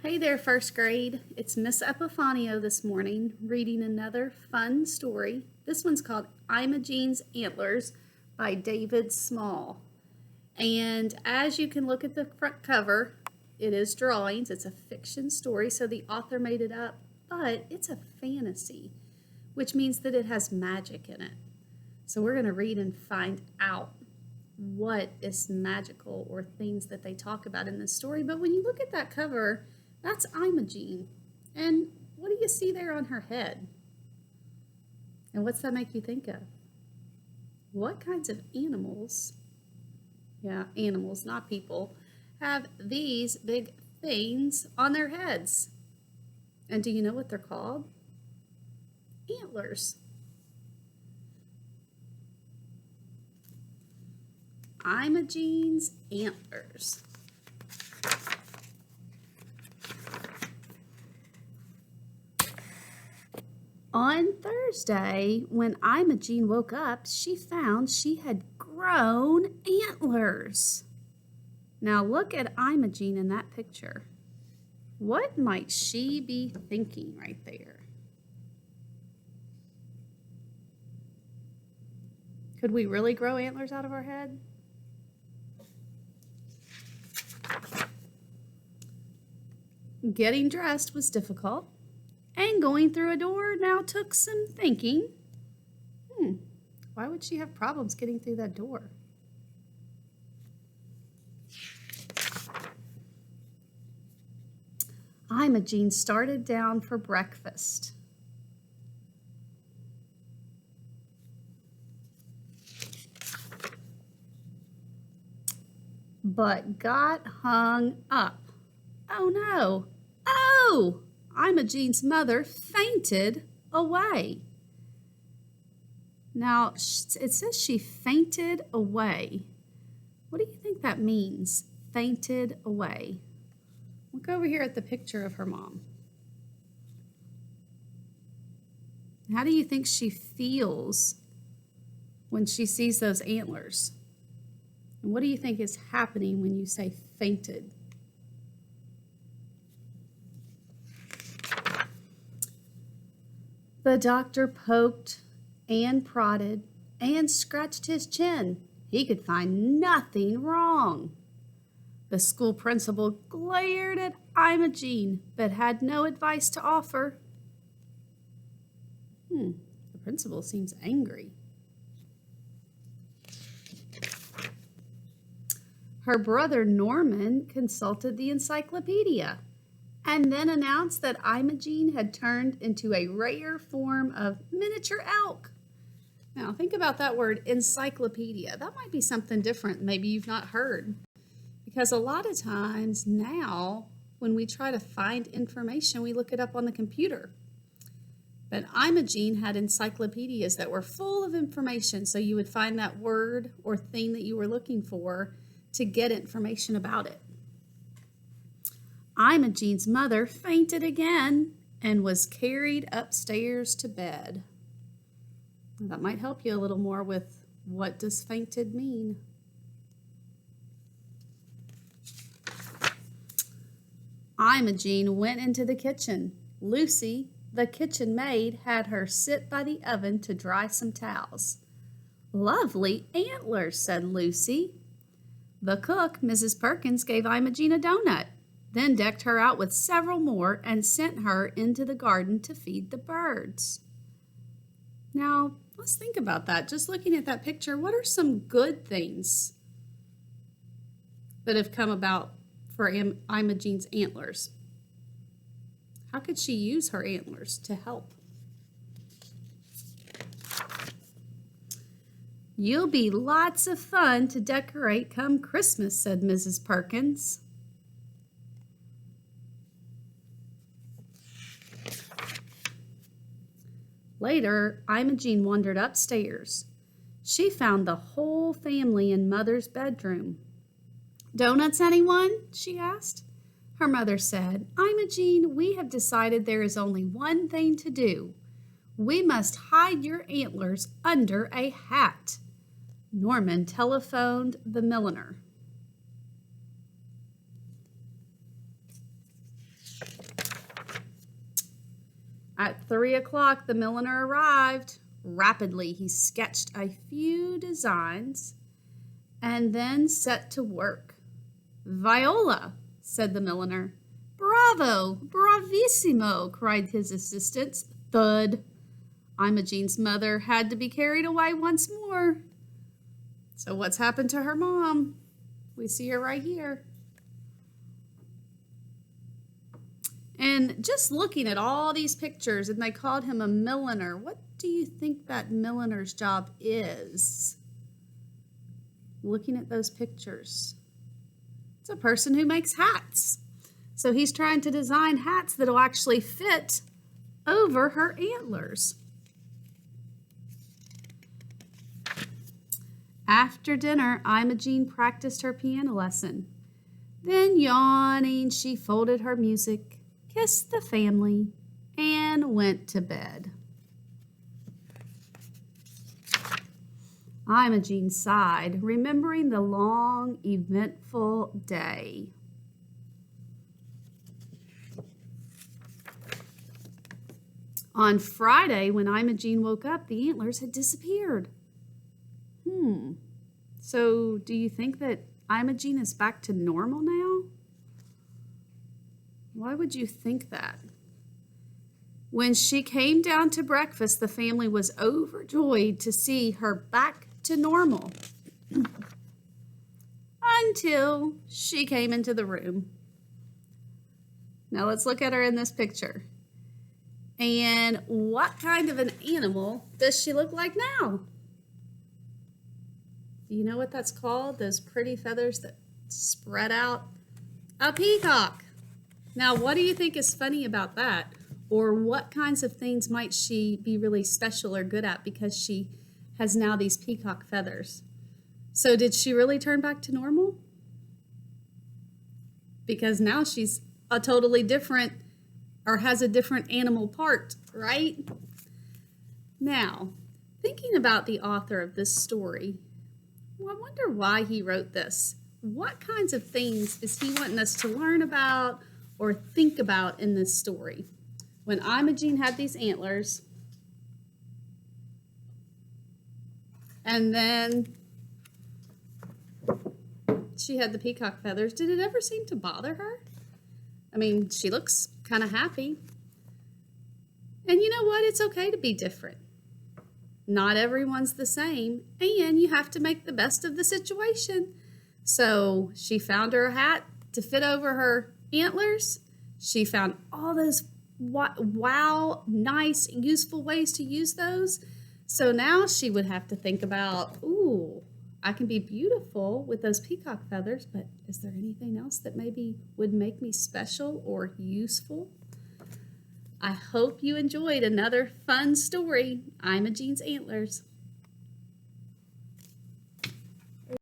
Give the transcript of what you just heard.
Hey there, first grade. It's Miss Epifanio this morning reading another fun story. This one's called Imogene's Antlers by David Small. And as you can look at the front cover, it is drawings. It's a fiction story, so the author made it up, but it's a fantasy, which means that it has magic in it. So we're going to read and find out what is magical or things that they talk about in this story. But when you look at that cover, that's Imogene. And what do you see there on her head? And what's that make you think of? What kinds of animals, animals, not people, have these big things on their heads? And do you know what they're called? Antlers. Imogene's antlers. On Thursday, when Imogene woke up, she found she had grown antlers. Now look at Imogene in that picture. What might she be thinking right there? Could we really grow antlers out of our head? Getting dressed was difficult. And going through a door now took some thinking. Why would she have problems getting through that door? Imogene started down for breakfast. But got hung up. Oh no! Oh! Imogene's mother fainted away. Now, it says she fainted away. What do you think that means, fainted away? Look over here at the picture of her mom. How do you think she feels when she sees those antlers? And what do you think is happening when you say fainted? The doctor poked and prodded and scratched his chin. He could find nothing wrong. The school principal glared at Imogene, but had no advice to offer. The principal seems angry. Her brother Norman consulted the encyclopedia and then announced that Imogene had turned into a rare form of miniature elk. Now, think about that word, encyclopedia. That might be something different maybe you've not heard. Because a lot of times now, when we try to find information, we look it up on the computer. But Imogene had encyclopedias that were full of information, so you would find that word or thing that you were looking for to get information about it. Imogene's mother fainted again and was carried upstairs to bed. That might help you a little more with what does fainted mean. Imogene went into the kitchen. Lucy, the kitchen maid, had her sit by the oven to dry some towels. "Lovely antlers," said Lucy. The cook, Mrs. Perkins, gave Imogene a donut, then decked her out with several more and sent her into the garden to feed the birds. Now, let's think about that. Just looking at that picture, what are some good things that have come about for Imogene's antlers? How could she use her antlers to help? "You'll be lots of fun to decorate come Christmas," said Mrs. Perkins. Later, Imogene wandered upstairs. She found the whole family in Mother's bedroom. "Donuts, anyone?" she asked. Her mother said, "Imogene, we have decided there is only one thing to do. We must hide your antlers under a hat." Norman telephoned the milliner. At 3 o'clock, the milliner arrived. Rapidly, he sketched a few designs and then set to work. "Viola," said the milliner. "Bravo! Bravissimo!" cried his assistants. Thud. Imogene's mother had to be carried away once more. So what's happened to her mom? We see her right here. And just looking at all these pictures, and they called him a milliner. What do you think that milliner's job is? Looking at those pictures. It's a person who makes hats. So he's trying to design hats that'll actually fit over her antlers. After dinner, Imogene practiced her piano lesson. Then, yawning, she folded her music, kissed the family, and went to bed. Imogene sighed, remembering the long, eventful day. On Friday, when Imogene woke up, the antlers had disappeared. So do you think that Imogene is back to normal now? Why would you think that? When she came down to breakfast, the family was overjoyed to see her back to normal. Until she came into the room. Now let's look at her in this picture. And what kind of an animal does she look like now? Do you know what that's called? Those pretty feathers that spread out? A peacock. Now, what do you think is funny about that? Or what kinds of things might she be really special or good at because she has now these peacock feathers? So did she really turn back to normal? Because now she's a totally different, or has a different animal part, right? Now, thinking about the author of this story, well, I wonder why he wrote this. What kinds of things is he wanting us to learn about or think about in this story? When Imogene had these antlers, and then she had the peacock feathers, did it ever seem to bother her? I mean, she looks kind of happy. And you know what? It's okay to be different. Not everyone's the same, and you have to make the best of the situation. So she found her hat to fit over her antlers. She found all those wow, nice, useful ways to use those. So now she would have to think about, ooh, I can be beautiful with those peacock feathers, but is there anything else that maybe would make me special or useful? I hope you enjoyed another fun story, Imogene's Antlers.